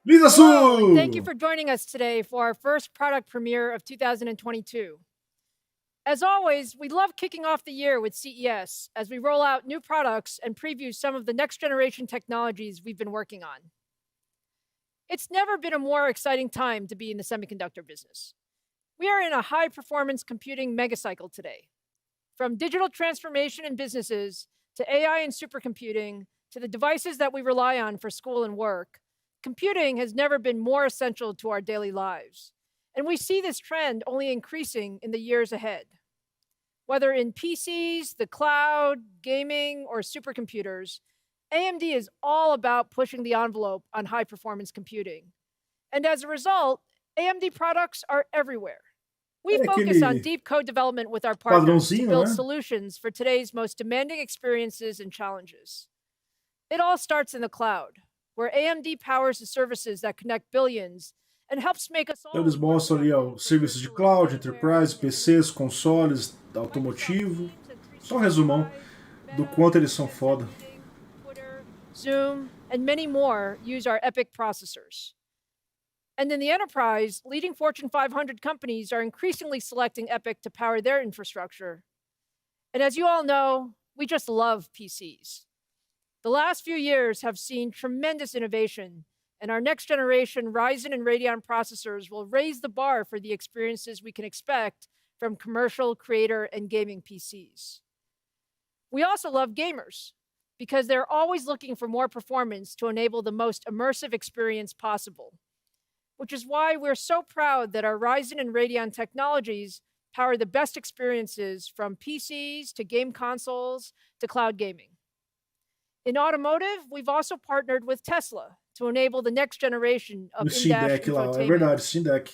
Lisa Hello, and thank you Su! for joining us today for our first product premiere of 2022. As always, we love kicking off the year with CES as we roll out new products and preview some of the next generation technologies we've been working on. It's never been a more exciting time to be in the semiconductor business. We are in a high performance computing megacycle today. From digital transformation in businesses to AI and supercomputing to the devices that we rely on for school and work, computing has never been more essential to our daily lives. And we see this trend only increasing in the years ahead. Whether in PCs, the cloud, gaming, or supercomputers, AMD is all about pushing the envelope on high performance computing. And as a result, AMD products are everywhere. We É focus on aquele deep code development with our partners to padrãozinho, build né? solutions for today's most demanding experiences and challenges. It all starts in the cloud, where AMD powers the services that connect billions and helps make us Então all eles work mostram one ali ó, day from serviços de virtual cloud, anywhere enterprise, and PCs, anytime. consoles, Microsoft automotivo. Teams and Só um resumão 365, do Meta, quanto eles são Headset foda. Meeting, Twitter, Zoom, and many more use our EPYC processors. And in the enterprise, leading Fortune 500 companies are increasingly selecting EPYC to power their infrastructure. And as you all know, we just love PCs. The last few years have seen tremendous innovation, and our next generation Ryzen and Radeon processors will raise the bar for the experiences we can expect from commercial, creator, and gaming PCs. We also love gamers because they're always looking for more performance to enable the most immersive experience possible, which is why we're so proud that our Ryzen and Radeon technologies power the best experiences from PCs to game consoles to cloud gaming. In automotive, we've also partnered with Tesla to enable the next generation No of Steam in-dash Deck lá, é verdade, infotainment. Steam Deck.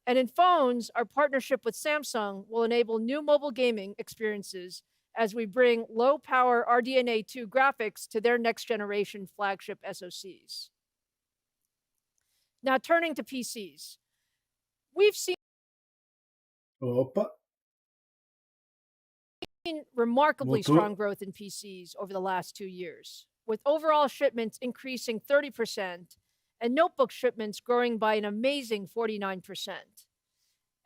And in phones, our partnership with Samsung will enable new mobile gaming experiences as we bring low-power RDNA2 graphics to their next-generation flagship SoCs. Now, turning to PCs. We've seen Opa, remarkably voltou. strong growth in PCs over the last 2 years, with overall shipments increasing 30% and notebook shipments growing by an amazing 49%.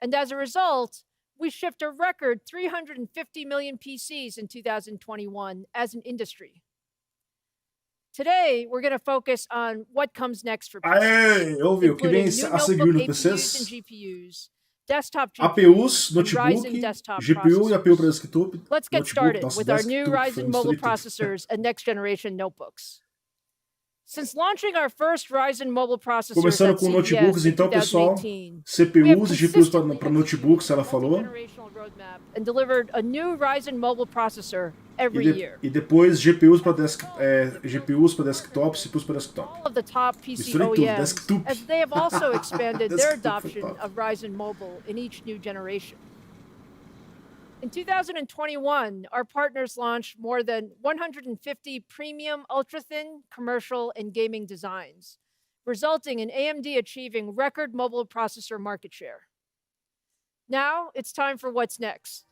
And as a result, we shipped a record 350 million PCs in 2021 as an industry. Today, we're going to focus on what comes next for PCs, Aê, ouviu? O que vem including new a seguir notebook nos APUs and PCs? GPUs, desktop APUs, GPUs, and notebook, Ryzen desktop GPU e APU para processors. desktop. Let's get Notebook, started nossa, with our new desktop, foi Ryzen um mobile misturei tudo. processors and next generation notebooks. Since launching our first Ryzen mobile processors Começando at com CES notebooks, in então, pessoal, 2018, we have CPUs e GPUs consistently para executed notebooks, ela a falou. multi-generational roadmap and delivered a new Ryzen mobile processor E, every year. e depois GPUs para GPUs para desktop, CPUs para desktop. All of the top PC Misturei tudo, OEMs, desktop. as they have also expanded their Desktop foi adoption top. of Ryzen Mobile in each new generation. In 2021, our partners launched more than 150 premium ultra-thin commercial and gaming designs, resulting in AMD achieving record mobile processor market share. Now, it's time for what's next.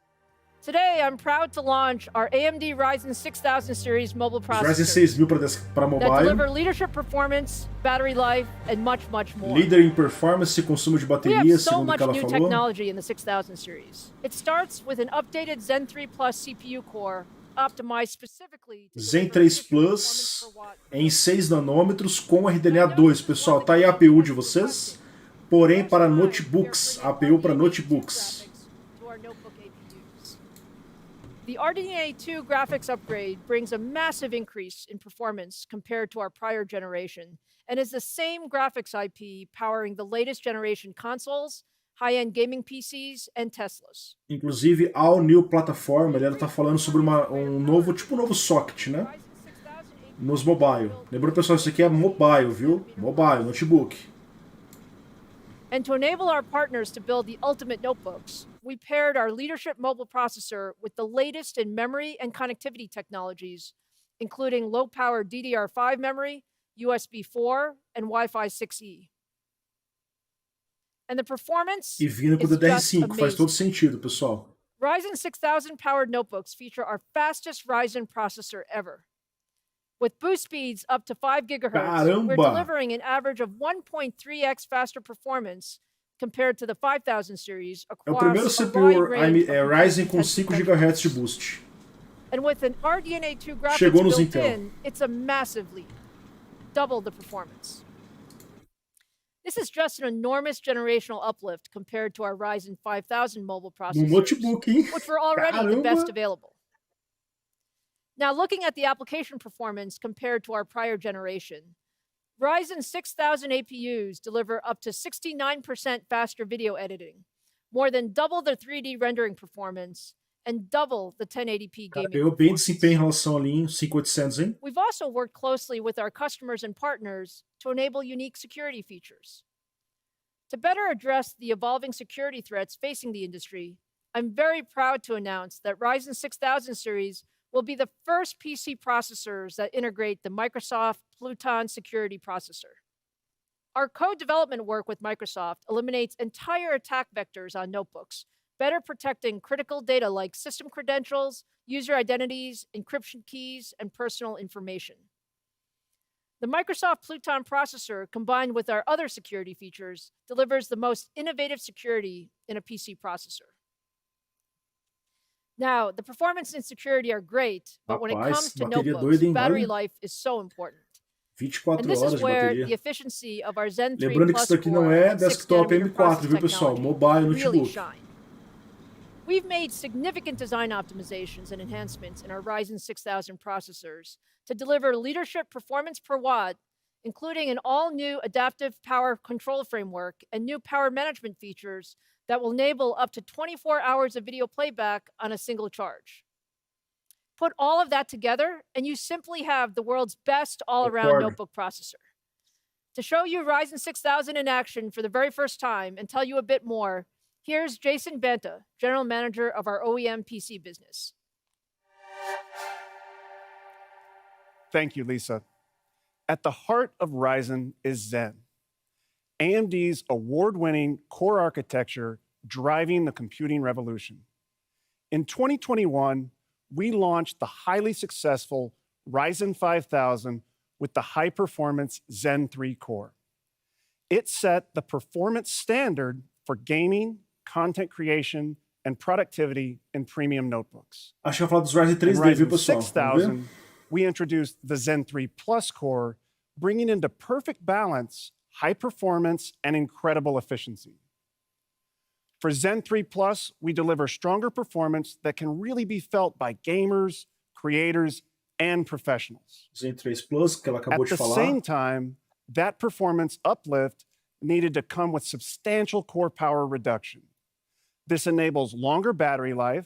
Today, I'm proud to launch our AMD Ryzen 6000 series mobile Os Ryzen processors 6000 para that mobile. deliver leadership performance, battery life, and much, much more. Líder em performance e consumo de We bateria, have so segundo o much que ela new falou. technology in the 6000 series. It starts with an updated Zen 3 Plus CPU core optimized specifically to Zen deliver 3 leadership performance Plus per watt. em 6 nanômetros com RDNA 2, pessoal. Tá aí a APU de vocês, porém para notebooks, APU para notebooks. The RDNA2 graphics upgrade brings a massive increase in performance compared to our prior generation, and is the same graphics IP powering the latest generation consoles, high-end gaming PCs, and Teslas. Inclusive, All New Plataforma, ela tá falando sobre um novo, tipo um novo socket, né? Nos mobile. Lembrando, pessoal, isso aqui é mobile, viu? Mobile, notebook. And to enable our partners to build the ultimate notebooks, we paired our leadership mobile processor with the latest in memory and connectivity technologies, including low-power DDR5 memory, USB 4, and Wi-Fi 6E. And the performance E vindo com o is just DDR5, faz todo amazing. sentido, pessoal. Ryzen 6000 powered notebooks feature our fastest Ryzen processor ever. With boost speeds up to 5 gigahertz, we're Caramba! delivering an average of 1.3x faster performance compared to the 5000 series É o primeiro across a CPU wide range of Ryzen com compute-intensive 5 GHz de benchmarks. boost. And with an RDNA2 graphics Chegou nos built Intel. in, it's a massive leap, double the performance. This is just an enormous generational uplift compared to our Ryzen 5000 mobile No processors, notebook, hein? which were already the best Caramba! available. Now, looking at the application performance compared to our prior generation, Ryzen 6000 APUs deliver up to 69% faster video editing, more than double the 3D rendering performance, and double the 1080p Cara, gaming ganhou bem desempenho em performance. relação ali em 5800, hein? We've also worked closely with our customers and partners to enable unique security features. To better address the evolving security threats facing the industry, I'm very proud to announce that Ryzen 6000 series will be the first PC processors that integrate the Microsoft Pluton security processor. Our code development work with Microsoft eliminates entire attack vectors on notebooks, better protecting critical data like system credentials, user identities, encryption keys, and personal information. The Microsoft Pluton processor, combined with our other security features, delivers the most innovative security in a PC processor. Now, the performance and security are great, but when it Rapaz, comes to bateria notebooks, doida, hein? battery Olha, life is so important. 24 And this horas is de where bateria. the efficiency of our Zen 3 Lembrando que Plus isso daqui não core é and 6 desktop nanometer M4, process viu, pessoal? technology Mobile really notebook. shine. We've made significant design optimizations and enhancements in our Ryzen 6000 processors to deliver leadership performance per watt, including an all-new adaptive power control framework and new power management features that will enable up to 24 hours of video playback on a single charge. Put all of that together, and you simply have the world's best all-around Concordo. notebook processor. To show you Ryzen 6000 in action for the very first time and tell you a bit more, here's Jason Banta, General Manager of our OEM PC business. Thank you, Lisa. At the heart of Ryzen is Zen, AMD's award-winning core architecture driving the computing revolution. In 2021, we launched the highly successful Ryzen 5000 with the high-performance Zen 3 core. It set the performance standard for gaming, content creation, and productivity in premium notebooks. Acho que eu vou falar dos Ryzen In 3D, viu, Ryzen pessoal? Vamos ver? 6000, we introduced the Zen 3 Plus core, bringing into perfect balance high performance and incredible efficiency. For Zen 3 Plus, we deliver stronger performance that can really be felt by gamers, creators, and professionals. Zen 3 Plus, que ela acabou At de the falar. same time, that performance uplift needed to come with substantial core power reduction. This enables longer battery life,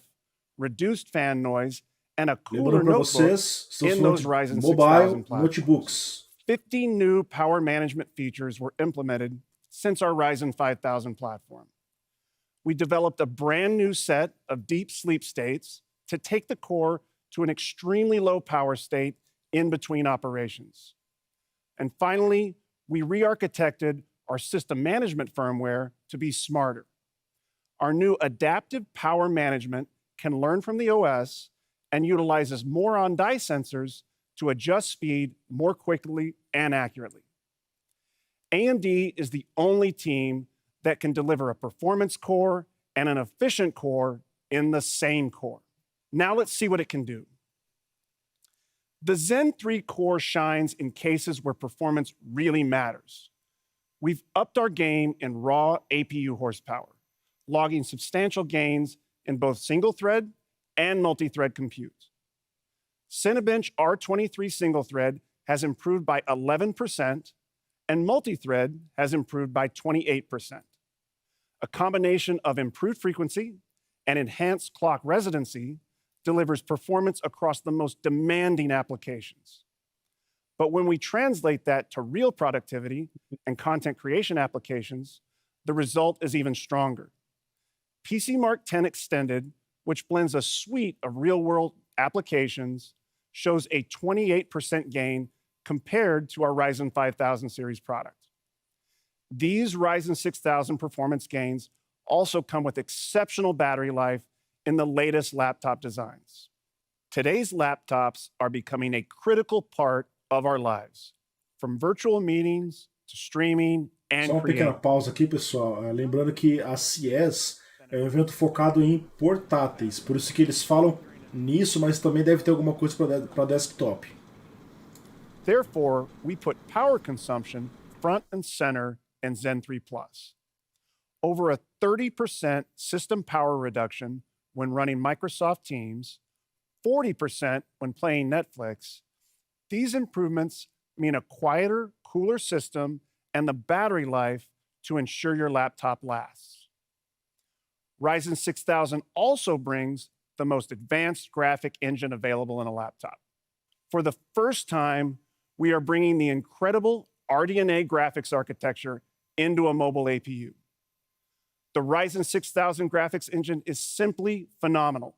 reduced fan noise, and a cooler Lembrando para notebook vocês, estamos in falando those de Ryzen 6000 mobile platforms. notebooks. 50 new power management features were implemented since our Ryzen 5000 platform. We developed a brand new set of deep sleep states to take the core to an extremely low power state in between operations. And finally, we re-architected our system management firmware to be smarter. Our new adaptive power management can learn from the OS and utilizes more on-die sensors to adjust speed more quickly and accurately. AMD is the only team that can deliver a performance core and an efficient core in the same core. Now let's see what it can do. The Zen 3 core shines in cases where performance really matters. We've upped our game in raw APU horsepower, logging substantial gains in both single-thread and multi-thread compute. Cinebench R23 single-thread has improved by 11%, and multi-thread has improved by 28%. A combination of improved frequency and enhanced clock residency delivers performance across the most demanding applications. But when we translate that to real productivity and content creation applications, the result is even stronger. PC Mark 10 Extended, which blends a suite of real-world applications, shows a 28% gain compared to our Ryzen 5000 series product. These Ryzen 6000 performance gains also come with exceptional battery life in the latest laptop designs. Today's laptops are becoming a critical part of our lives, from virtual meetings to streaming and Só uma pequena creating. pausa aqui, pessoal. Lembrando que a CES é um evento focado em portáteis, por isso que eles falam nisso, mas também deve ter alguma coisa para desktop. Therefore, we put power consumption front and center in Zen 3 Plus. Over a 30% system power reduction when running Microsoft Teams, 40% when playing Netflix. These improvements mean a quieter, cooler system and the battery life to ensure your laptop lasts. Ryzen 6000 also brings the most advanced graphic engine available in a laptop. For the first time, we are bringing the incredible RDNA graphics architecture into a mobile APU. The Ryzen 6000 graphics engine is simply phenomenal.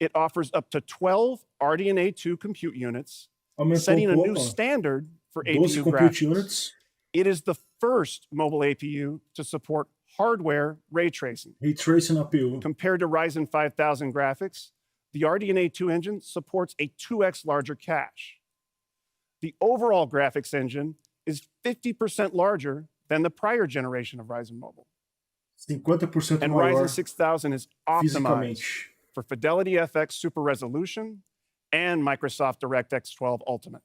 It offers up to 12 RDNA 2 compute units, setting a new standard for APU graphics. Units. It is the first mobile APU to support hardware ray tracing. Ray tracing APU. Compared to Ryzen 5000 graphics, the RDNA 2 engine supports a 2x larger cache. The overall graphics engine is 50% larger than the prior generation of Ryzen Mobile. 50% and maior Ryzen 6000 is optimized fisicamente. for Fidelity FX Super Resolution and Microsoft DirectX 12 Ultimate.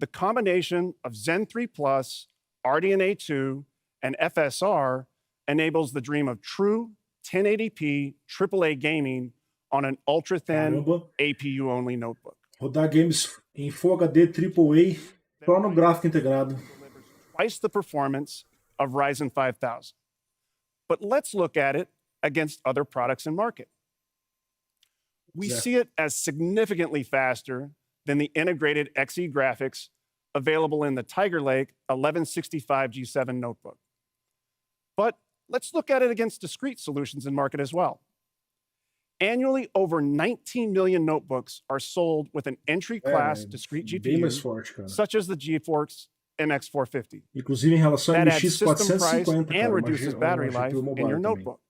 The combination of Zen 3 Plus, RDNA 2, and FSR enables the dream of true 1080p AAA gaming on an ultra-thin APU-only notebook. Rodar games em Full HD AAA só no gráfico integrado. Twice the performance of Ryzen 5000. But let's look at it against other products in market. We see it as significantly faster than the integrated Xe graphics available in the Tiger Lake 1165 G7 notebook. But let's look at it against discrete solutions in market as well. Annually, over 19 million notebooks are sold with an entry-class discrete GPU, such as the GeForce MX450. Inclusive em relação ao that adds system price 450, and reduces battery life in your notebook.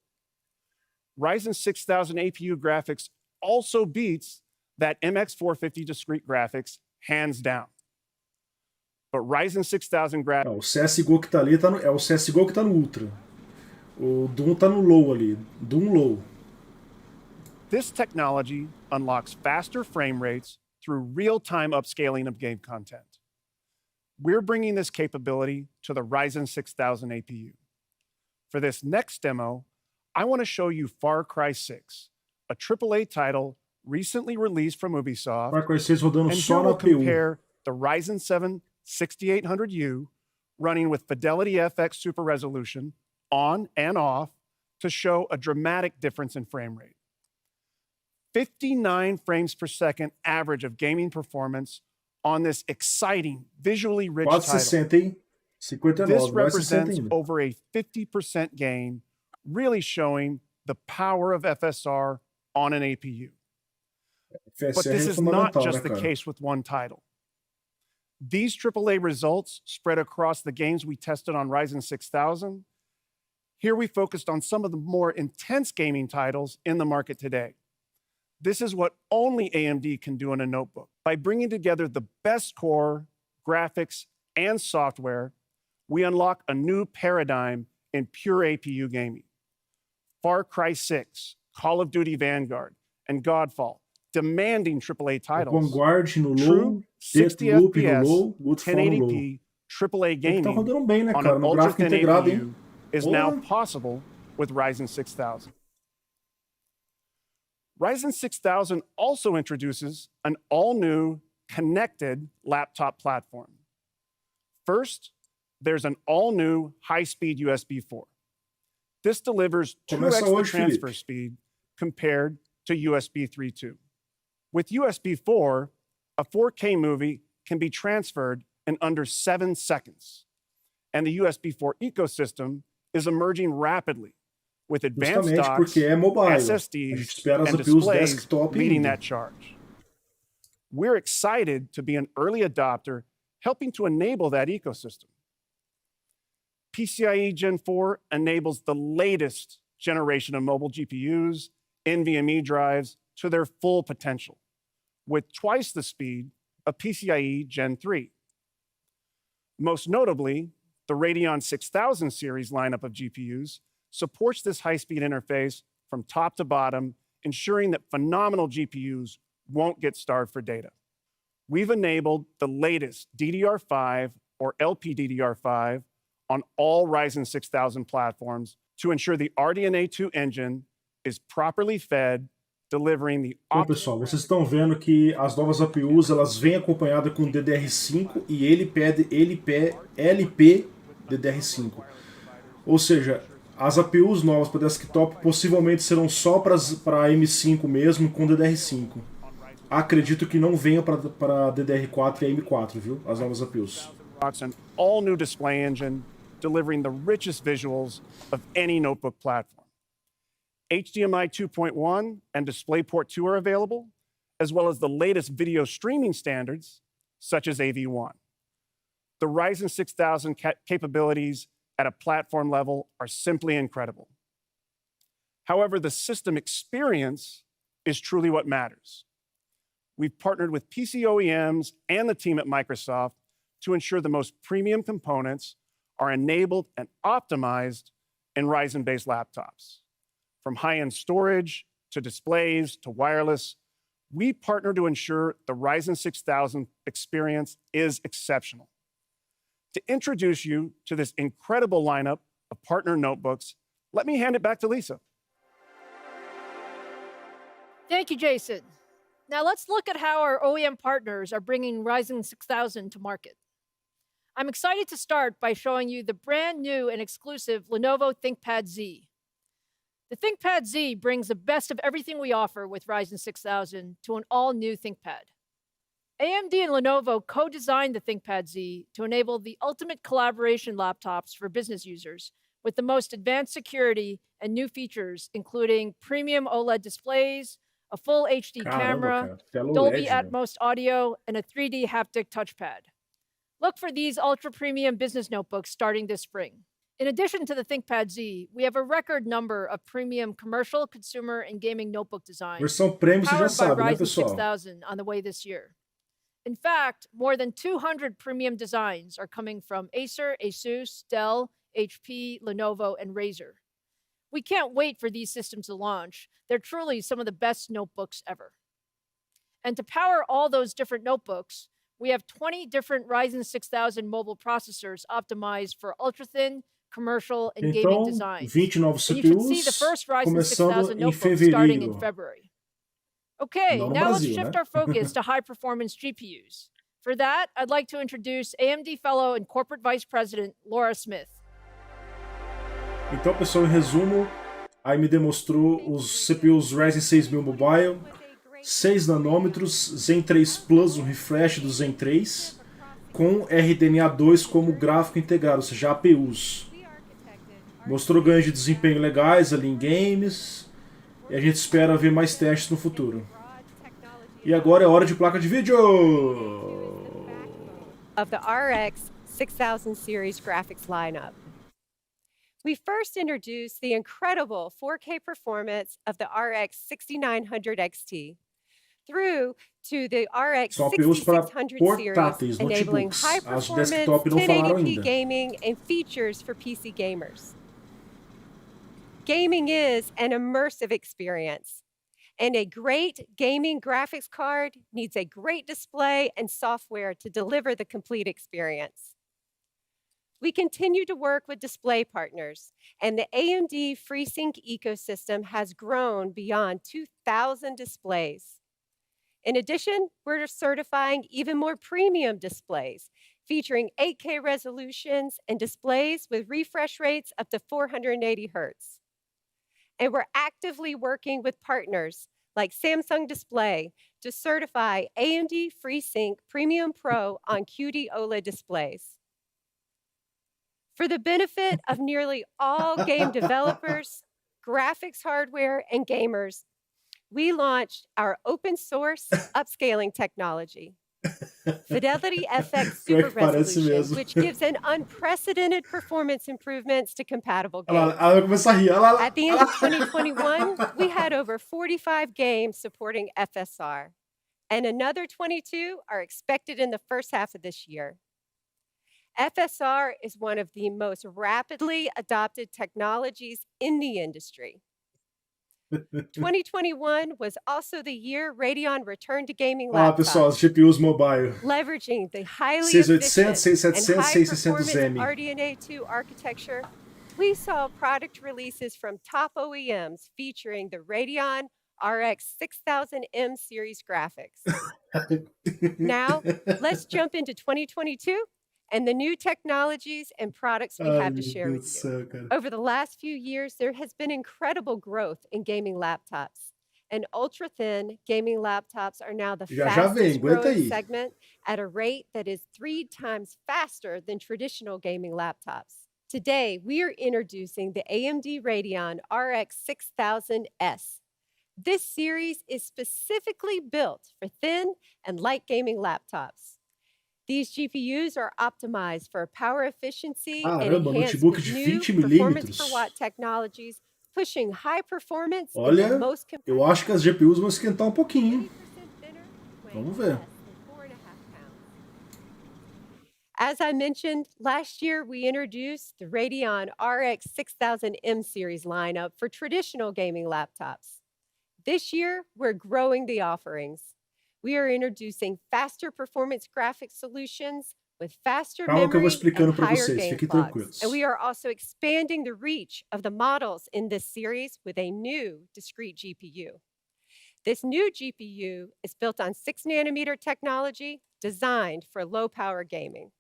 Ryzen 6000 APU graphics also beats that MX450 discrete graphics hands down. But Ryzen 6000 graphics... O CSGO que tá ali é o CSGO que tá no Ultra. O Doom tá no Low ali. Doom Low. This technology unlocks faster frame rates through real-time upscaling of game content. We're bringing this capability to the Ryzen 6000 APU. For this next demo, I want to show you Far Cry 6, a AAA title recently released from Ubisoft. Far Cry 6 rodando and só here na we'll APU. compare the Ryzen 7 6800U running with Fidelity FX Super Resolution on and off to show a dramatic difference in frame rate. 59 frames per second average of gaming performance on this exciting, visually rich Quase title. 60, hein? 59, This vai 60 represents ainda. over a 50% gain, really showing the power of FSR on an APU. But FSR this é is not fundamental, just né, the cara? case with one title. These AAA results spread across the games we tested on Ryzen 6000. Here we focused on some of the more intense gaming titles in the market today. This is what only AMD can do in a notebook. By bringing together the best core, graphics, and software, we unlock a new paradigm in pure APU gaming. Far Cry 6, Call of Duty Vanguard, and Godfall, demanding AAA titles. Vanguard no Low, True 60 Deathloop no FPS, Low, Godfall no Low. 1080p AAA Tem que tá gaming rodando bem, né, on cara? an No gráfico ultra-thin integrado, APU hein? is now Porra. possible with Ryzen 6000. Ryzen 6000 also introduces an all-new connected laptop platform. First, there's an all-new high-speed USB 4. This delivers 2x Começa the hoje, transfer Felipe. speed compared to USB 3.2. With USB 4, a 4K movie can be transferred in under 7 seconds. And the USB 4 ecosystem is emerging rapidly with advanced Justamente docks, porque é mobile. A gente SSDs, espera as and APUs displays desktop leading ainda. that charge. We're excited to be an early adopter, helping to enable that ecosystem. PCIe Gen 4 enables the latest generation of mobile GPUs, NVMe drives to their full potential. With twice the speed, of PCIe Gen 3. Most notably, the Radeon 6000 series lineup of GPUs supports this high-speed interface from top to bottom, ensuring that phenomenal GPUs won't get starved for data. We've enabled the latest DDR5 or LPDDR5 on all Ryzen 6000 platforms to ensure the RDNA 2 engine is properly fed, delivering the Bom, pessoal, vocês estão vendo que as novas APUs elas vêm acompanhadas com DDR5 e ele pede LP DDR5. Ou seja, as APUs novas para desktop possivelmente serão só para M5 mesmo com DDR5. Acredito que não venha para DDR4 e M4, viu? As novas APUs. An all-new display engine, delivering the richest visuals of any notebook platform. HDMI 2.1 and DisplayPort 2 are available, as well as the latest video streaming standards, such as AV1. The Ryzen 6000 capabilities at a platform level are simply incredible. However, the system experience is truly what matters. We've partnered with PC OEMs and the team at Microsoft to ensure the most premium components are enabled and optimized in Ryzen-based laptops. From high-end storage to displays to wireless, we partner to ensure the Ryzen 6000 experience is exceptional. To introduce you to this incredible lineup of partner notebooks, let me hand it back to Lisa. Thank you, Jason. Now let's look at how our OEM partners are bringing Ryzen 6000 to market. I'm excited to start by showing you the brand new and exclusive Lenovo Thinkpad Z. The Thinkpad Z brings the best of everything we offer with Ryzen 6000 to an all-new ThinkPad. AMD and Lenovo co-designed the Thinkpad Z to enable the ultimate collaboration laptops for business users with the most advanced security and new features, including premium OLED displays, a full HD camera, Dolby Atmos audio, and a 3D haptic touchpad. Look for these ultra-premium business notebooks starting this spring. In addition to the Thinkpad Z, we have a record number of premium commercial, consumer, and gaming notebook designs Versão premium, você já powered sabe, by né, Ryzen pessoal? 6000 on the way this year. In fact, more than 200 premium designs are coming from Acer, Asus, Dell, HP, Lenovo, and Razer. We can't wait for these systems to launch. They're truly some of the best notebooks ever. And to power all those different notebooks, we have 20 different Ryzen 6000 mobile processors optimized for ultra-thin, commercial, and gaming Então, designs. 20 novos And you should see the CPUs, first Ryzen começando 6000 em notebook starting in fevereiro. February. Okay, Não no now let's Brasil, shift né? our focus to high-performance GPUs. For that, I'd like to introduce AMD Fellow and Corporate Vice President, Laura Smith. Então, pessoal, em resumo, a AMD mostrou os CPUs Ryzen 6000 Mobile, 6 nanômetros, Zen 3 Plus, um refresh do Zen 3, com RDNA 2 como gráfico integrado, ou seja, APUs. Mostrou ganhos de desempenho legais ali em games, e a gente espera ver mais testes no futuro. E agora é hora de placa de vídeo! Of the RX 6000 series graphics lineup. We first introduced the incredible 4K performance of the RX 6900 XT through to the RX São APUs para 6600 portáteis, series, enabling notebooks. high As performance, desktop não falaram 1080p ainda. gaming, and features for PC gamers. Gaming is an immersive experience, and a great gaming graphics card needs a great display and software to deliver the complete experience. We continue to work with display partners, and the AMD FreeSync ecosystem has grown beyond 2,000 displays. In addition, we're certifying even more premium displays, featuring 8K resolutions and displays with refresh rates up to 480 Hz. And we're actively working with partners like Samsung Display to certify AMD FreeSync Premium Pro on QD OLED displays. For the benefit of nearly all game developers, graphics hardware, and gamers, we launched our open source upscaling technology, Fidelity FX Super Resolution, which gives an unprecedented performance improvements to compatible games. Ela vai começar a rir. At the end of 2021, we had over 45 games supporting FSR. and another 22 are expected in the first half of this year. FSR is one of the most rapidly adopted technologies in the industry. 2021 was also the year Radeon returned to gaming Ah, pessoal, as laptops, GPUs mobile. leveraging the highly 6800, efficient and 6700, high-performance 6600M. RDNA2 architecture. We saw product releases from top OEMs featuring the Radeon RX 6000M series graphics. Now, let's jump into 2022 and the new technologies and products we Ai, have to meu share Deus with do you. céu, cara. Over the last few years, there has been incredible growth in gaming laptops. And ultra-thin gaming laptops are now the Já vem, fastest aguenta growing aí. segment at a rate that is 3 times faster than traditional gaming laptops. Today, we are introducing the Amd Radeon Rx 6000S. This series is specifically built for thin and light gaming laptops. These GPUs are optimized for power efficiency and Caramba, enhanced notebook with de new 20 performance per milímetros. watt technologies, pushing high performance in the Olha, most eu acho que as GPUs vão esquentar um pouquinho, hein? 20% thinner, Vamos weighing ver. less than 4.5 pounds. As I mentioned, last year we introduced the Radeon RX 6000M series lineup for traditional gaming laptops. This year, we're growing the offerings. We are introducing faster performance graphics solutions with faster Calma que eu vou memory explicando and para higher vocês, game fiquem clocks. tranquilos. And we are also expanding the reach of the models in this series with a new discrete GPU. This new GPU is built on 6nm technology designed for low power gaming.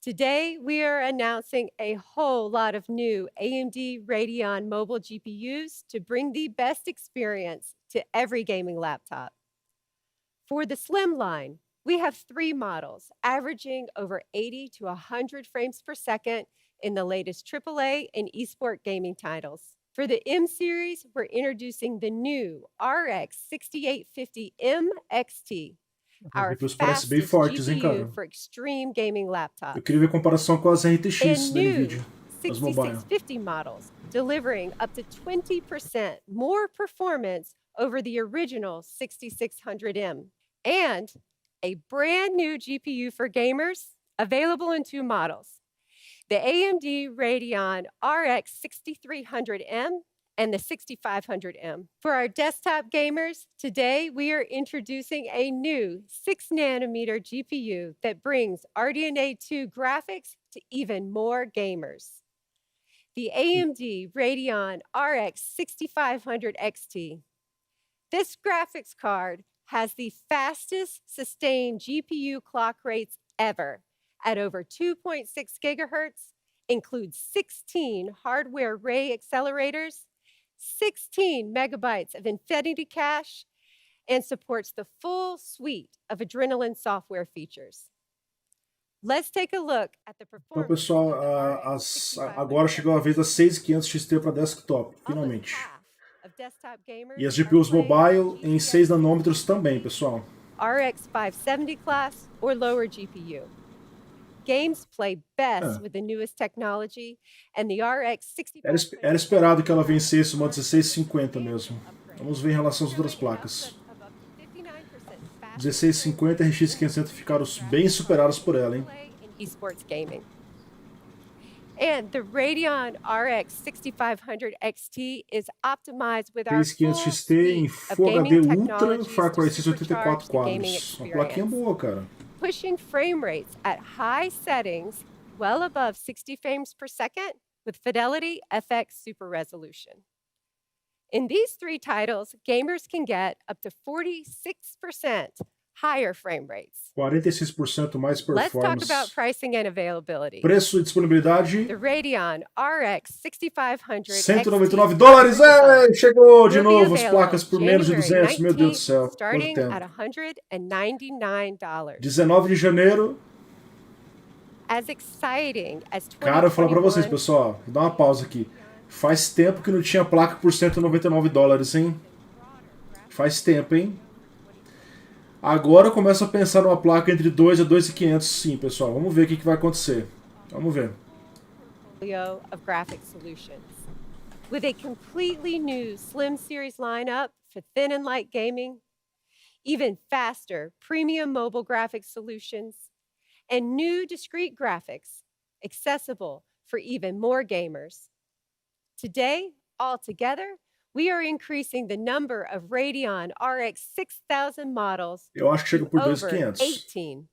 Today, we are announcing a whole lot of new AMD Radeon Mobile GPUs to bring the best experience to every gaming laptop. For the Slim line, we have 3 models averaging over 80 to 100 frames per second in the latest AAA and eSport gaming titles. For the M series, we're introducing the new RX 6850M XT. Our GPUs parecem bem fastest fortes, hein, cara? GPU for extreme gaming Eu laptops. queria ver a comparação com as RTX And da new NVIDIA, as mobile. 6650 models, delivering up to 20% more performance over the original 6600M. And a brand new GPU for gamers, available in 2 models. The AMD Radeon RX 6300M and the 6500M. For our desktop gamers, today we are introducing a new 6nm GPU that brings RDNA2 graphics to even more gamers. The AMD Radeon RX 6500 XT. This graphics card has the fastest sustained GPU clock rates ever at over 2.6 gigahertz, includes 16 hardware ray accelerators, 16 megabytes of infinity cache, and supports the full suite of Adrenaline software features. Let's take a look at the Então, performance pessoal, of the RX agora 6500. chegou a vez da 6500 XT para desktop, finalmente. Almost half of desktop gamers E as are GPUs playing mobile em GTX 6 nanômetros também, pessoal. RX 570 class or lower GPU. Games play best É. with the newest technology, and the RX Era esperado que ela vencesse uma 1650 mesmo. Vamos ver em relação às outras placas. 1650 e RX 500 ficaram bem superadas por ela, hein? Esports gaming. And the Radeon RX 6500 XT is optimized with our 3500 full XT em suite of Full gaming HD Ultra, technologies Far Cry to 6 84 supercharge the gaming quadros. Uma plaquinha experience. boa, cara. Pushing frame rates at high settings well above 60 frames per second with Fidelity FX Super Resolution. In these 3 titles, gamers can get up to 46% higher frame rates. 46% mais Let's talk performance. about pricing and availability. Preço e disponibilidade. The Radeon RX 6500 $199. XT Chegou de will be novo as available placas por menos de January 200. Meu Deus do 19th, céu. Quanto starting tempo? at $199. 19 de janeiro. As exciting as 2021, Cara, eu vou falar pra vocês, pessoal. Vou dar uma pausa aqui. Faz tempo que não tinha placa por $199, hein? Faz tempo, hein? Agora eu começo a pensar numa placa entre 2 a 2.500, sim, pessoal. Vamos ver o que vai acontecer. Vamos ver. portfolio of graphic solutions. With a completely new Slim series lineup for thin and light gaming, even faster premium mobile graphics solutions, and new discrete graphics accessible for even more gamers. Today, altogether, we are increasing the number of Radeon RX 6000 models Eu acho que chega to por over 2.500. 18.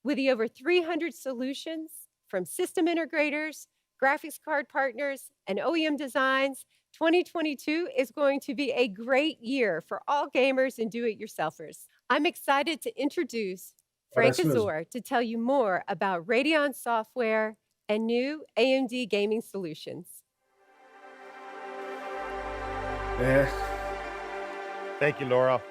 With the over 300 solutions from system integrators, graphics card partners, and OEM designs, 2022 is going to be a great year for all gamers and do-it-yourselfers. I'm excited to introduce Frank Parece mesmo. Azor to tell you more about Radeon software and new AMD gaming solutions. É. Thank you, Laura.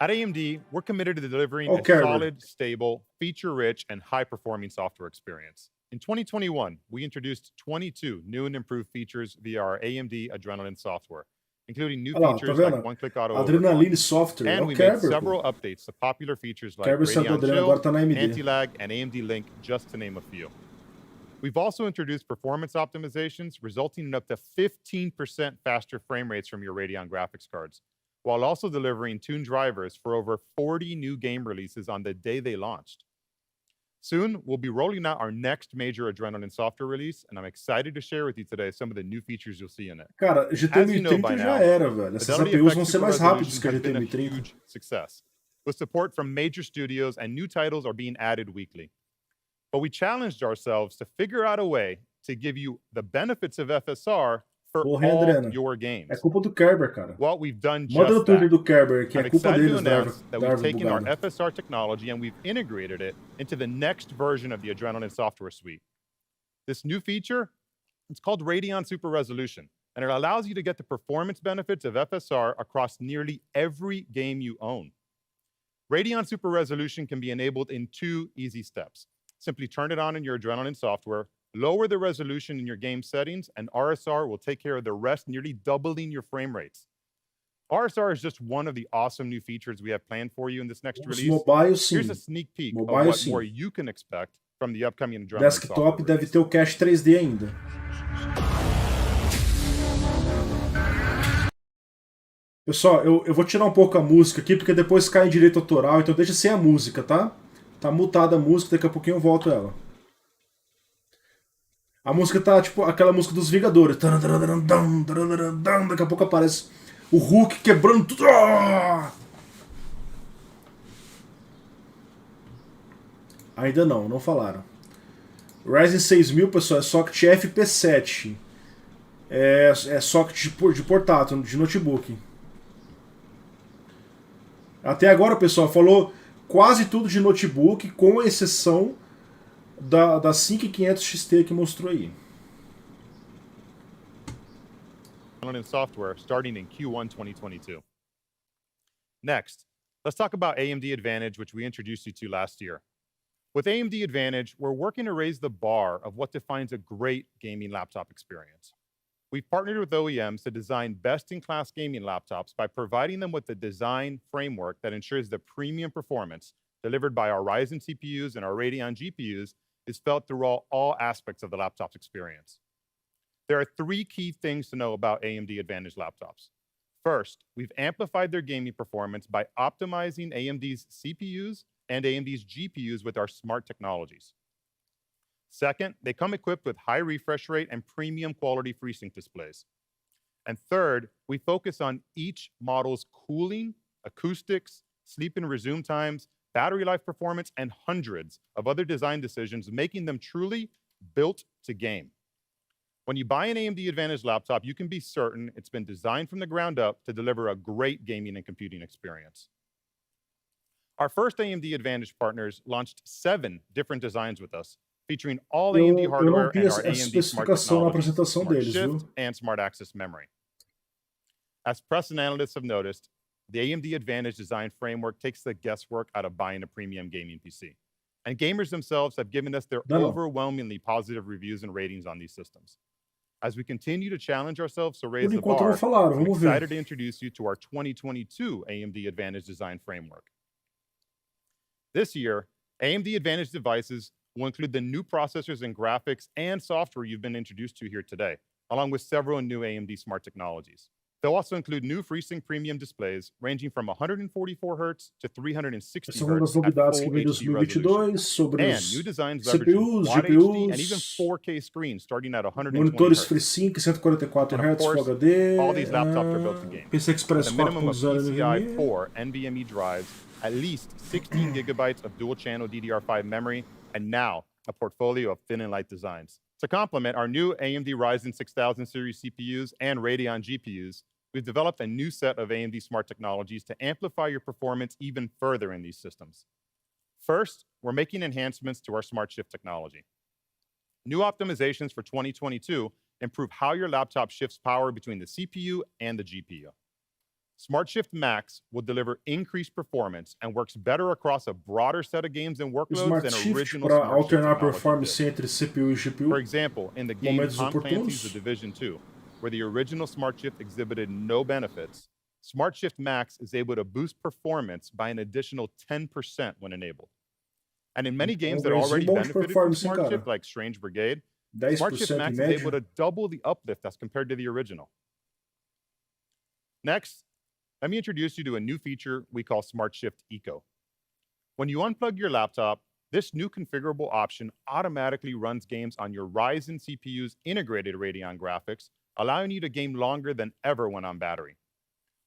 At AMD, we're committed to delivering a Okay. solid, stable, feature-rich, and high-performing software experience. In 2021, we introduced 22 new and improved features via our AMD Adrenalin software, including new Olha lá, tá features like vendo? one-click auto Adrenaline Software. É and o we made Kerber, several pô. updates to popular features like Kerber saiu do Radeon Adrenaline, Shield, agora tá na AMD. Anti-Lag, and AMD Link, just to name a few. We've also introduced performance optimizations, resulting in up to 15% faster frame rates from your Radeon graphics cards, while also delivering tuned drivers for over 40 new game releases on the day they launched. Soon, we'll be rolling out our next major Adrenalin software release, and I'm excited to share with you today some of the new features you'll see in it. Cara, GT As you know 1030 by já now, era, velho. Essas Fidelity APUs FX vão ser Super mais rápidas Resolution que a has GT been a 1030. huge success, with support from major studios and new titles are being added weekly. But we challenged ourselves to figure out a way to give you the benefits of FSR for Porra, all Adriana. your É games. culpa do Kerber, cara. Well, we've done Manda no just Twitter that. do Kerber, que I'm é culpa excited to deles da announce that we've árvore taken our bugada. FSR technology and we've integrated it into the next version of the Adrenalin software suite. This new feature, it's called Radeon Super Resolution, and it allows you to get the performance benefits of FSR across nearly every game you own. Radeon Super Resolution can be enabled in 2 easy steps. Simply turn it on in your Adrenalin software, lower the resolution in your game settings, and RSR will take care of the rest, nearly doubling your frame rates. RSR is just one of the awesome new features we have planned for you in this next Os release. mobile, sim. Here's a sneak peek of Mobile, what sim. more you can expect from the upcoming Adrenalin Desktop software deve release. ter o cache 3D ainda. Pessoal, eu vou tirar um pouco a música aqui, porque depois cai em direito autoral, então deixa sem a música, tá? Tá mutada a música, daqui a pouquinho eu volto ela. A música tá tipo aquela música dos Vingadores. Daqui a pouco aparece o Hulk quebrando tudo. Ainda não falaram. Ryzen 6000, pessoal, é socket FP7. É socket de portátil, de notebook. Até agora, pessoal, falou quase tudo de notebook, com exceção da 5500 XT que mostrou aí. Software starting in Q1 2022. Next, let's talk about AMD Advantage, which we introduced you to last year. With AMD Advantage, we're working to raise the bar of what defines a great gaming laptop experience. We've partnered with OEMs to design best-in-class gaming laptops by providing them with the design framework that ensures the premium performance delivered by our Ryzen CPUs and our Radeon GPUs is felt through all aspects of the laptop's experience. There are 3 key things to know about AMD Advantage laptops. First, we've amplified their gaming performance by optimizing AMD's CPUs and AMD's GPUs with our smart technologies. Second, they come equipped with high refresh rate and premium quality FreeSync displays. And third, we focus on each model's cooling, acoustics, sleep and resume times, battery life performance, and hundreds of other design decisions, making them truly built to game. When you buy an AMD Advantage laptop, you can be certain it's been designed from the ground up to deliver a great gaming and computing experience. Our first AMD Advantage partners launched 7 different designs with us, featuring all AMD Eu hardware não vi and essa our AMD Smart especificação na Technologies, apresentação Smart deles, Shift, viu? and Smart Access memory. As press and analysts have noticed, the AMD Advantage design framework takes the guesswork out of buying a premium gaming PC. And gamers themselves have given us their overwhelmingly positive reviews and ratings on these systems. As we continue to challenge ourselves to raise Por the enquanto bar, não falaram, I'm vamos ver. excited to introduce you to our 2022 AMD Advantage design framework. This year, AMD Advantage devices will include the new processors and graphics and software you've been introduced to here today, along with several new AMD Smart Technologies. They'll also include new FreeSync premium displays ranging from 144 Hz to 360 Essa é uma das Hz at novidades que full vem em HD resolution. 2022 sobre And new os designs leveraging CPUs, Quad HD and even GPUs, 4K screens starting at 120 monitores Hz. FreeSync 144 And of Hz Full course, HD, all these laptops are built to game PC with Express a minimum of 4.0 PCI NVMe. 4 NVMe drives, at least 16 gigabytes of dual-channel DDR5 memory, and now a portfolio of thin and light designs. To complement our new AMD Ryzen 6000 series CPUs and Radeon GPUs, we've developed a new set of AMD Smart Technologies to amplify your performance even further in these systems. First, we're making enhancements to our Smart Shift technology. New optimizations for 2022 improve how your laptop shifts power between the CPU and the GPU. Smart Shift Max will deliver increased performance and works better across a broader set of games and O workloads Smart than Shift original para Smart Shift alternar a technology performance did. entre CPU e GPU. For example, in the game Momentos Tom Clancy's oportunos. The Division 2, where the original Smart Shift exhibited no benefits, Smart Shift Max is able to boost performance by an additional 10% when enabled. And in many Então, games that ganhozinho already bom de benefited from performance, hein, Smart cara? Shift, like Strange Brigade, Smart Shift 10% em Max is média. able to double the uplift as compared to the original. Next, let me introduce you to a new feature we call Smart Shift Eco. When you unplug your laptop, this new configurable option automatically runs games on your Ryzen CPU's integrated Radeon graphics, allowing you to game longer than ever when on battery.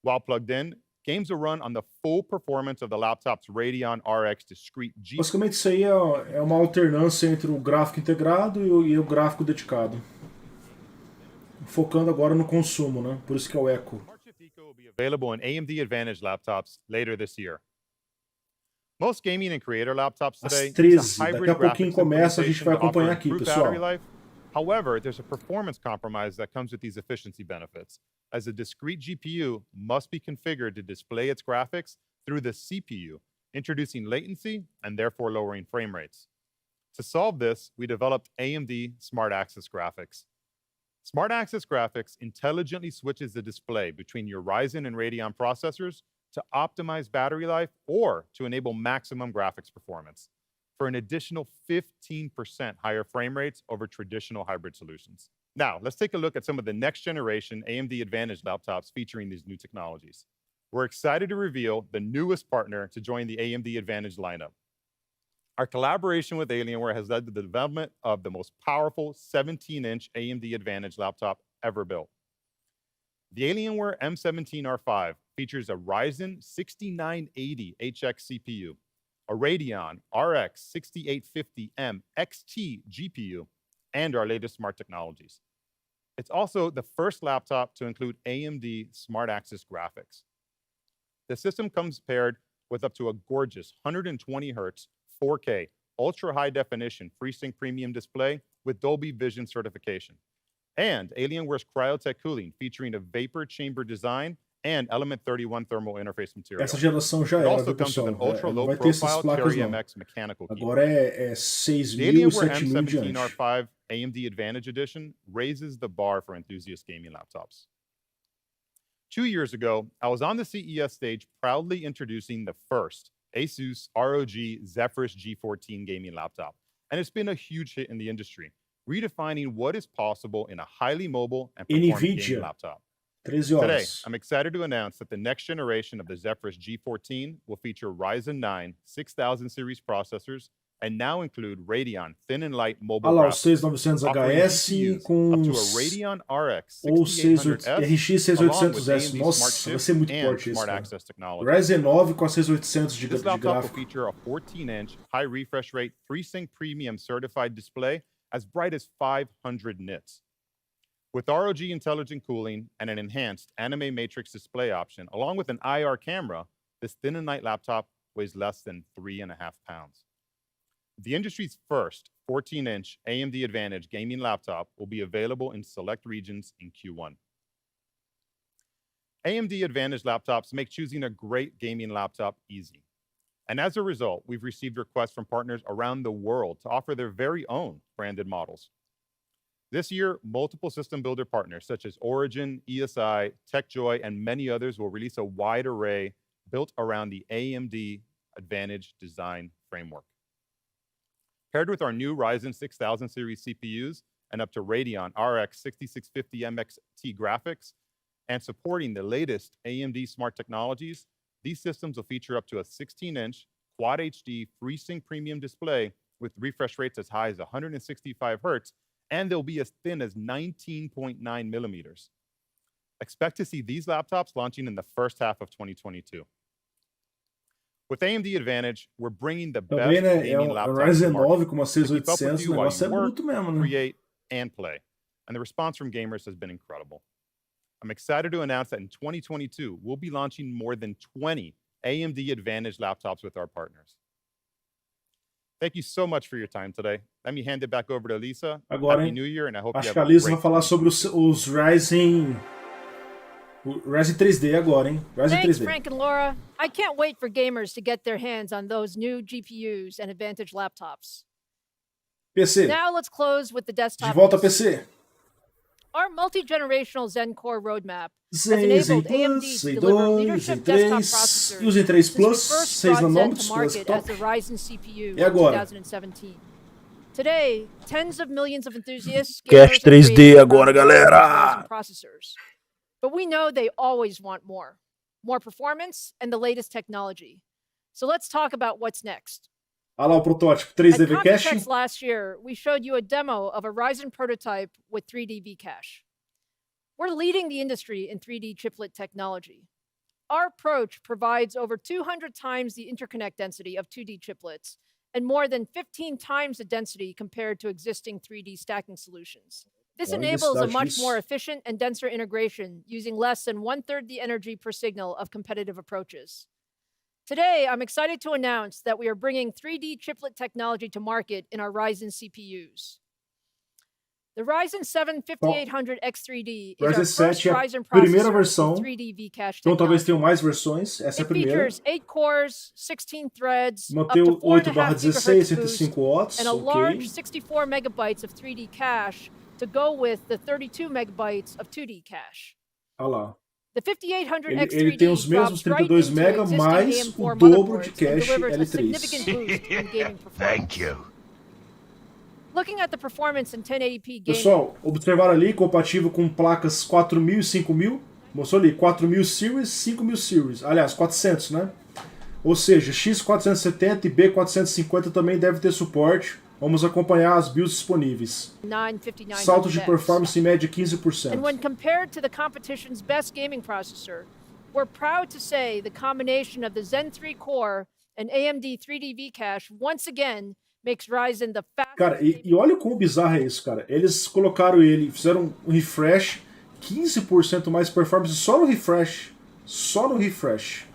While plugged in, games will run on the full performance of the laptop's Radeon RX discrete GPU. Basicamente isso aí é uma alternância entre o gráfico integrado e o gráfico dedicado. Focando agora no consumo, né? Por isso que é o Eco. Smart Shift Eco will be available in AMD Advantage laptops later this year. Most gaming and creator laptops today Às 13, use a daqui hybrid a pouquinho graphics começa, a gente implementation vai to offer acompanhar aqui, improved pessoal. battery life. However, there's a performance compromise that comes with these efficiency benefits, as the discrete GPU must be configured to display its graphics through the CPU, introducing latency and therefore lowering frame rates. To solve this, we developed AMD Smart Access Graphics. Smart Access Graphics intelligently switches the display between your Ryzen and Radeon processors to optimize battery life or to enable maximum graphics performance for an additional 15% higher frame rates over traditional hybrid solutions. Now, let's take a look at some of the next generation AMD Advantage laptops featuring these new technologies. We're excited to reveal the newest partner to join the AMD Advantage lineup. Our collaboration with Alienware has led to the development of the most powerful 17-inch AMD Advantage laptop ever built. The Alienware M17 R5 features a Ryzen 6980 HX CPU, a Radeon RX 6850M XT GPU, and our latest smart technologies. It's also the first laptop to include AMD Smart Access Graphics. The system comes paired with up to a gorgeous 120 Hz 4K ultra high definition FreeSync premium display with Dolby Vision certification, and Alienware's Cryotech cooling featuring a vapor chamber design and Element 31 thermal interface material. Essa geração já It era, also viu, comes with pessoal? an ultra Não low vai ter essas profile placas, Cherry não. MX mechanical keyboard. Agora é The 6.000 e Alienware 7.000 em M17 diante. R5 AMD Advantage Edition raises the bar for enthusiast gaming laptops. 2 years ago, I was on the CES stage proudly introducing the first ASUS ROG Zephyrus G14 gaming laptop, and it's been a huge hit in the industry, redefining what is possible in a highly mobile and performant gaming NVIDIA, laptop. 13 Today, horas. I'm excited to announce that the next generation of the Zephyrus G14 will feature Ryzen 9 6000 series processors and now include Radeon thin and light mobile Olha lá, o graphics, 6900 offering HS GPUs com up to a Radeon RX ou 6800S, RX along with 6800S. AMD Smart Nossa, vai Shift ser muito and forte esse, Smart cara. Access technology. Ryzen 9 com a 6800 de This laptop will gráfico. feature a 14-inch high refresh rate FreeSync Premium certified display as bright as 500 nits. With ROG intelligent cooling and an enhanced anime matrix display option, along with an IR camera, this thin and light laptop weighs less than 3.5 pounds. The industry's first 14-inch AMD Advantage gaming laptop will be available in select regions in Q1. AMD Advantage laptops make choosing a great gaming laptop easy. And as a result, we've received requests from partners around the world to offer their very own branded models. This year, multiple system builder partners such as Origin, ESI, TechJoy, and many others will release a wide array built around the AMD Advantage design framework. Paired with our new Ryzen 6000 series CPUs and up to Radeon RX 6650M XT graphics, and supporting the latest AMD Smart Technologies, these systems will feature up to a 16-inch Quad HD FreeSync premium display with refresh rates as high as 165 Hz, and they'll be as thin as 19.9 millimeters. Expect to see these laptops launching in the first half of 2022. With AMD Advantage, we're bringing the best Também, né, gaming um laptops to Ryzen market 9 com uma to keep up with 6800, you o while negócio é you work, bruto mesmo, né? create, and play. And the response from gamers has been incredible. I'm excited to announce that in 2022, we'll be launching more than 20 AMD Advantage laptops with our partners. Thank you so much for your time today. Let me hand it back over to Lisa. Agora, Happy hein? New Year, and I hope you Acho have que a a Lisa great vai falar sobre os 2022. Ryzen... O Ryzen 3D agora, hein? Ryzen Thanks, 3D. Frank and Laura. I can't wait for gamers to get their hands on those new GPUs and Advantage laptops. PC. Now let's close with the De desktop volta a PC. PC. Our multi-generational Zen Core roadmap has Zen enabled Plus, AMD Zen to deliver 2, leadership Zen desktop 3 processors e o Zen 3 since we Plus, first 6 brought Zen to nanômetros, market as desktop. the Ryzen CPU E in agora? 2017. Today, tens of millions of enthusiasts, Cache gamers, and 3D creators agora, around the world use galera! Ryzen processors. But we know they always want more. More performance and the latest technology. So let's talk about what's next. Olha lá o protótipo, At 3D Cache. Computex last year, we showed you a demo of a Ryzen prototype with 3D V-Cache. We're leading the industry in 3D chiplet technology. Our approach provides over 200 times the interconnect density of 2D chiplets and more than 15 times the density compared to existing 3D stacking solutions. This Olha a enables a densidade much disso. more efficient and denser integration using less than 1/3 the energy per signal of competitive approaches. Today, I'm excited to announce that we are bringing 3D chiplet technology to market in our Ryzen CPUs. The Ryzen 7 5800 X3D is our Ryzen first 7 é a Ryzen primeira processor versão. with 3D V-Cache Então talvez technology. tenham mais versões. Essa é a It primeira. features 8 cores, 16 threads, up Mantém to o 8/16, 4.5 GHz boost, 105 watts. and a Ok. large 64 megabytes of 3D cache to go with the 32 megabytes of 2D cache. Olha lá. The 5800 Ele X3D tem os mesmos drops right 32 into MB existing mais AM4 o dobro de motherboards and cache delivers a L3. significant boost in gaming performance. Thank you. Looking at the performance in 1080p gaming, Pessoal, observaram ali, compatível com placas 4000 e 5000. Mostrou ali, 4000 Series, 5000 Series. Aliás, 400, né? Ou seja, X470 e B450 também deve ter suporte. Vamos acompanhar as builds disponíveis. 959 Salto de 100X. performance em média And 15%. when compared to the competition's best gaming processor, we're proud to say the combination of the Zen 3 core and AMD 3D V-Cache once again makes Ryzen the fastest. Cara, e olha o quão bizarro é isso, cara. Eles colocaram ele, fizeram um refresh, 15% mais performance só no refresh. Só no refresh.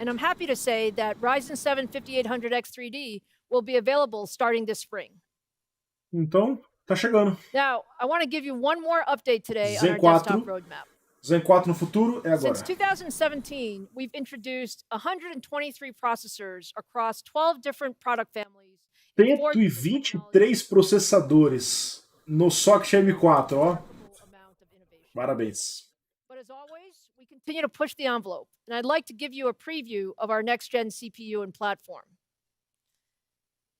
And I'm happy to say that Ryzen 7 5800 X3D will be available starting this spring. Então, tá chegando. Now, I want to give you one more update today on Zen our 4. desktop roadmap. Zen 4 no futuro é agora. Since 2017, we've introduced 123 processors across 12 different product families. in 4 different 123 processadores no socket M4, ó. amount of innovation. Parabéns. But as always, we continue to push the envelope, and I'd like to give you a preview of our next-gen CPU and platform.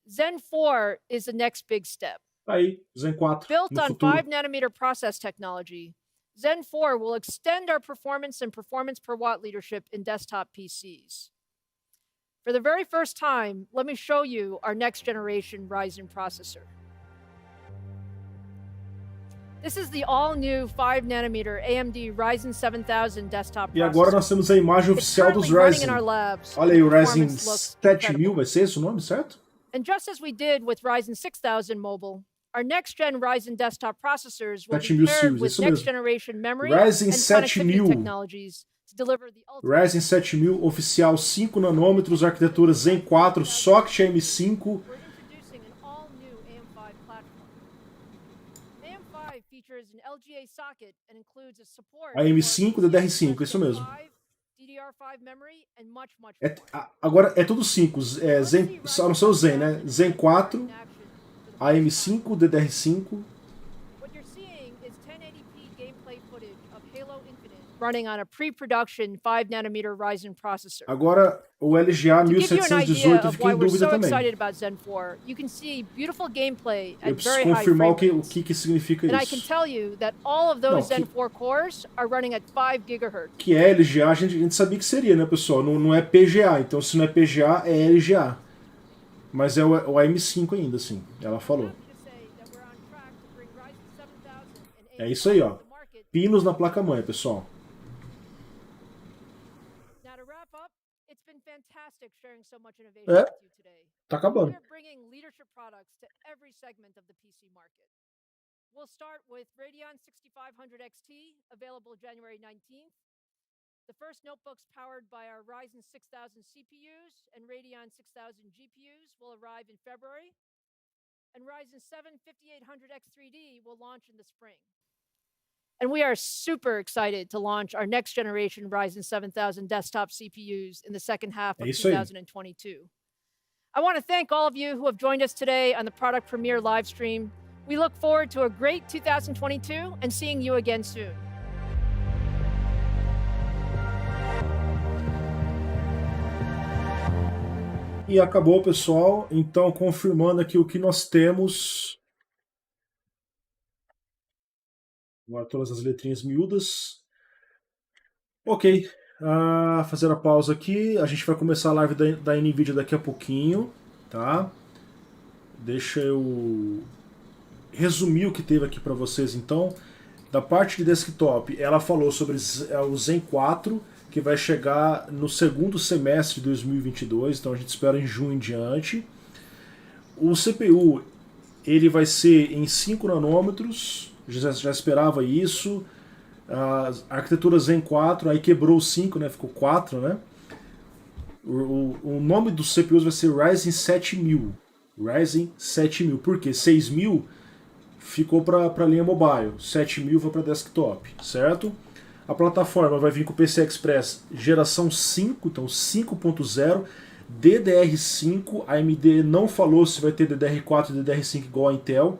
Zen 4 is the next big step. Tá aí, Zen 4 Built no on futuro. 5-nanometer process technology, Zen 4 will extend our performance and performance per watt leadership in desktop PCs. For the very first time, let me show you our next-generation Ryzen processor. This is the all-new 5-nanometer AMD Ryzen 7000 desktop E agora processor. nós temos a imagem It's oficial dos currently running in Ryzen. our labs, Olha and aí, the o Ryzen performance looks 7000, incredible. vai ser esse o nome, certo? And just as we did with Ryzen 6000 Mobile, our next-gen Ryzen desktop processors will be 7000 paired series, with isso mesmo. next-generation memory Ryzen and 7000. connectivity technologies to deliver the ultimate. Ryzen 7000 oficial 5 nanômetros, arquitetura Zen 4, socket M5. We're introducing an all-new AM5 platform. AM5 features an LGA socket and includes a support A M5 for DDR5, isso mesmo. DDR5 memory and much more. Agora é tudo 5, Zen, só não sei o Zen, né? Zen 4, AM5, DDR5. What you're seeing is 1080p gameplay footage of Halo Infinite running on a pre-production 5nm Ryzen processor. Agora, o LGA To give you an idea 1718 eu of fiquei why em we're dúvida so também. excited about Zen 4, you can see beautiful gameplay Eu at preciso very high confirmar frame o rates. que significa And I can isso. tell you that all of Não, those Zen 4 cores are running at 5 gigahertz. Que é LGA, a gente sabia que seria, né, pessoal? Não é PGA, então se não é PGA, é LGA. Mas é o AM5 ainda, assim, ela falou. É isso aí, ó. Pinos na placa-mãe, pessoal. Now to wrap up, it's been fantastic sharing so much innovation É, with you today. tá acabando. We're bringing leadership products to every segment of the PC market. We'll start with Radeon 6500 XT, available January 19th. The first notebooks powered by our Ryzen 6000 CPUs and Radeon 6000 GPUs will arrive in February. And Ryzen 7 5800 X3D will launch in the spring. And we are super excited to launch our next generation Ryzen 7000 desktop CPUs in the second half of É isso aí. 2022. I want to thank all of you who have joined us today on the product premiere live stream. We look forward to a great 2022 and seeing you again soon. E acabou, pessoal. Então, confirmando aqui o que nós temos. Agora todas as letrinhas miúdas. Ok. Fazer a pausa aqui. A gente vai começar a live da NVIDIA daqui a pouquinho. Tá? Deixa eu resumir o que teve aqui para vocês, então. Da parte de desktop, ela falou sobre o Zen 4, que vai chegar no segundo semestre de 2022, então a gente espera em junho em diante. O CPU, ele vai ser em 5 nanômetros, já esperava isso. A arquitetura Zen 4, aí quebrou o 5, né, ficou 4, né? O nome dos CPUs vai ser Ryzen 7000. Ryzen 7000, por quê? 6000 ficou para a linha mobile, 7000 foi para desktop, certo? A plataforma vai vir com o PCI Express geração 5, então 5.0, DDR5, a AMD não falou se vai ter DDR4 e DDR5 igual a Intel,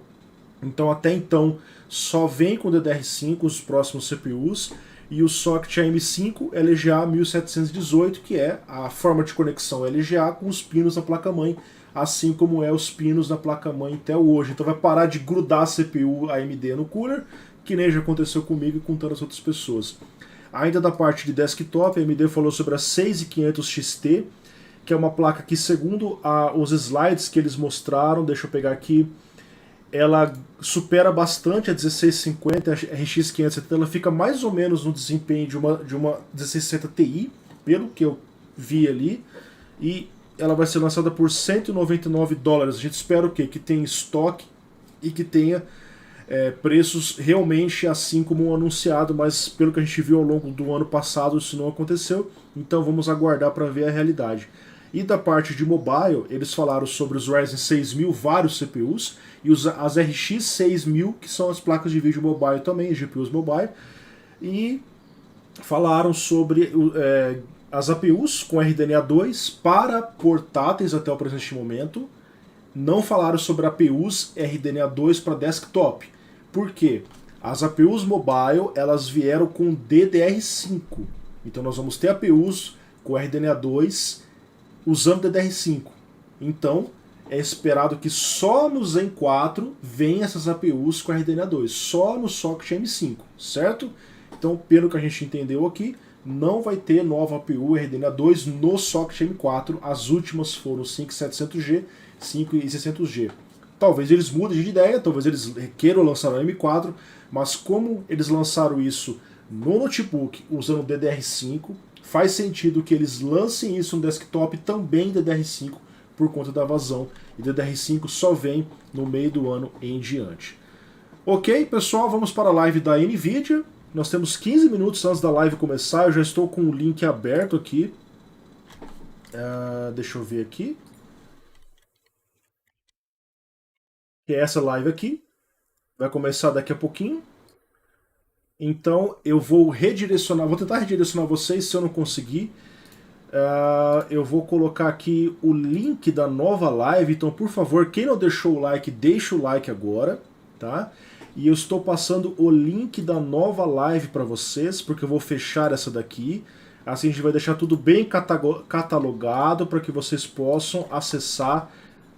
então até então só vem com DDR5 os próximos CPUs, e o socket AM5 LGA 1718, que é a forma de conexão LGA com os pinos da placa-mãe, assim como é os pinos da placa-mãe Intel hoje. Então vai parar de grudar a CPU AMD no cooler, que nem já aconteceu comigo e com tantas outras pessoas. Ainda da parte de desktop, a AMD falou sobre a 6500 XT, que é uma placa que, segundo os slides que eles mostraram, deixa eu pegar aqui, ela supera bastante a 1650, a RX 570, ela fica mais ou menos no desempenho de uma 1660 Ti, pelo que eu vi ali, e ela vai ser lançada por $199. A gente espera o quê? Que tenha estoque e que tenha preços realmente assim como anunciado, mas pelo que a gente viu ao longo do ano passado isso não aconteceu, então vamos aguardar para ver a realidade. E da parte de mobile, eles falaram sobre os Ryzen 6000, vários CPUs, e as RX 6000, que são as placas de vídeo mobile também, GPUs mobile, e falaram sobre as APUs com RDNA 2 para portáteis até o presente momento. Não falaram sobre APUs RDNA 2 para desktop. Por quê? As APUs mobile, elas vieram com DDR5. Então nós vamos ter APUs com RDNA 2 usando DDR5. Então é esperado que só no Zen 4 venham essas APUs com RDNA 2. Só no socket M5, certo? Então, pelo que a gente entendeu aqui, não vai ter nova APU RDNA 2 no socket M4. As últimas foram o 5700G, 5600G. Talvez eles mudem de ideia, talvez eles queiram lançar o M4, mas como eles lançaram isso no notebook usando DDR5, faz sentido que eles lancem isso no desktop também DDR5 por conta da vazão. E DDR5 só vem no meio do ano em diante. Ok, pessoal, vamos para a live da NVIDIA. Nós temos 15 minutos antes da live começar, eu já estou com o link aberto aqui. Deixa eu ver aqui. Que é essa live aqui. Vai começar daqui a pouquinho. Então eu vou redirecionar, vou tentar redirecionar vocês, se eu não conseguir. Eu vou colocar aqui o link da nova live, então por favor, quem não deixou o like, deixa o like agora, tá? E eu estou passando o link da nova live para vocês, porque eu vou fechar essa daqui. Assim a gente vai deixar tudo bem catalogado para que vocês possam acessar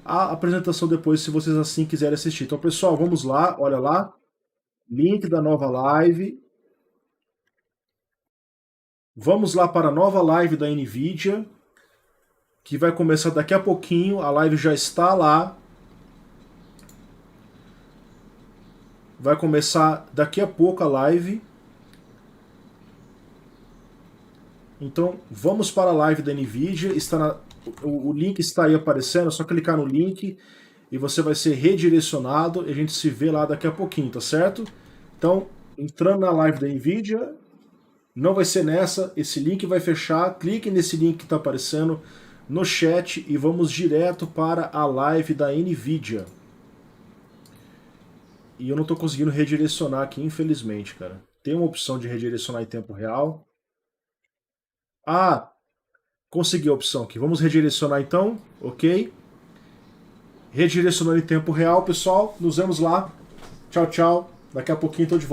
a apresentação depois, se vocês assim quiserem assistir. Então, pessoal, vamos lá, olha lá. Link da nova live. Vamos lá para a nova live da NVIDIA, que vai começar daqui a pouquinho. A live já está lá. Vai começar daqui a pouco a live. Então, vamos para a live da NVIDIA. O link está aí aparecendo, é só clicar no link e você vai ser redirecionado e a gente se vê lá daqui a pouquinho, tá certo? Então, entrando na live da NVIDIA, não vai ser nessa, esse link vai fechar, clique nesse link que está aparecendo no chat e vamos direto para a live da NVIDIA. E eu não estou conseguindo redirecionar aqui, infelizmente, cara. Tem uma opção de redirecionar em tempo real. Ah, consegui a opção aqui. Vamos redirecionar então, ok? Redirecionando em tempo real, pessoal. Nos vemos lá. Tchau, tchau. Daqui a pouquinho estou de volta.